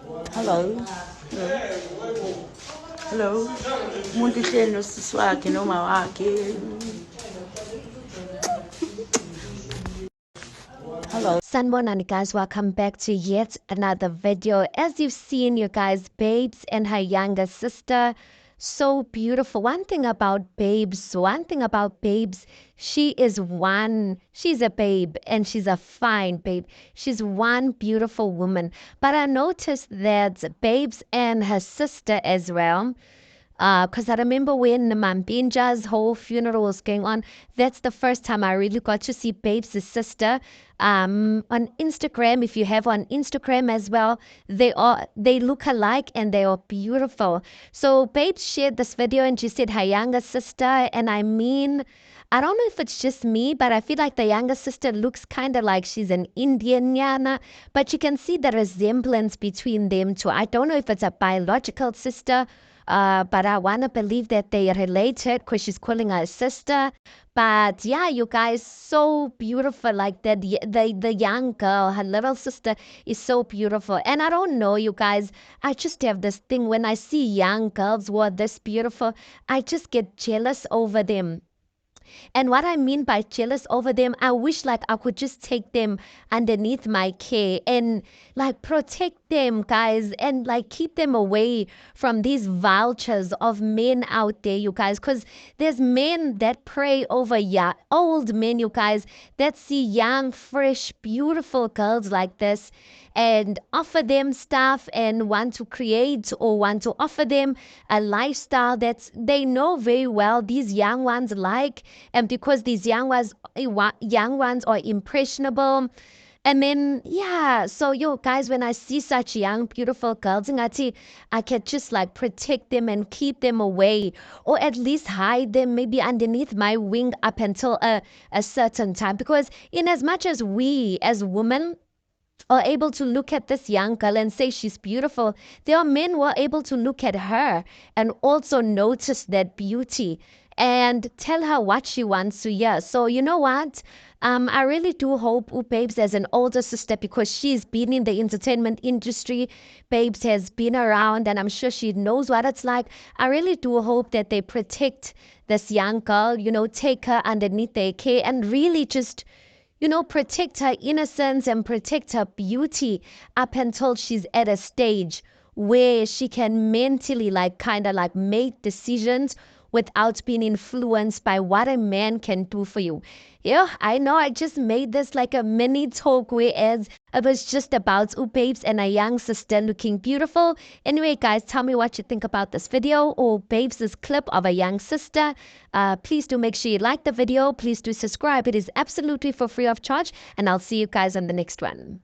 Hello. Hello. Umuntu uhleli nosisi wakhe noma wakhe. Hello. Sanbonani guys, welcome back to yet another video. As you've seen, you guys, Babes and her younger sister, so beautiful. One thing about Babes, she's a babe and she's a fine babe. She's one beautiful woman. But I noticed that Babes and her sister as well, because I remember when Mambinja's whole funeral was going on, that's the first time I really got to see Babes' sister on Instagram. If you have on Instagram as well, they look alike and they are beautiful. So Babes shared this video and she said her younger sister, and I don't know if it's just me, but I feel like the younger sister looks kind of like she's an Indian Yana, but you can see the resemblance between them two. I don't know if it's a biological sister, but I want to believe that they are related because she's calling her sister. But yeah, you guys, so beautiful like that. The young girl, her little sister, is so beautiful. And I don't know, you guys, I just have this thing when I see young girls who are this beautiful, I just get jealous over them. And what I mean by jealous over them, I wish like I could just take them underneath my care and like protect them, guys, and like keep them away from these vultures of men out there, you guys. Because there's men that prey over old men, you guys, that see young, fresh, beautiful girls like this and offer them stuff and want to create or want to offer them a lifestyle that they know very well these young ones like, and because these young ones are impressionable. And then, yeah, so yo, guys, when I see such young, beautiful girls, I can just like protect them and keep them away, or at least hide them maybe underneath my wing up until a certain time. Because in as much as we as women are able to look at this young girl and say she's beautiful, there are men who are able to look at her and also notice that beauty and tell her what she wants to hear. So you know what? I really do hope Babes has an older sister because she's been in the entertainment industry. Babes has been around and I'm sure she knows what it's like. I really do hope that they protect this young girl, take her underneath their care and really just protect her innocence and protect her beauty up until she's at a stage where she can mentally like kind of like make decisions without being influenced by what a man can do for you. Yeah, I know I just made this like a mini talk whereas it was just about Babes and a young sister looking beautiful. Anyway, guys, tell me what you think about this video or Babes' clip of a young sister. Please do make sure you like the video. Please do subscribe. It is absolutely for free of charge. And I'll see you guys on the next one.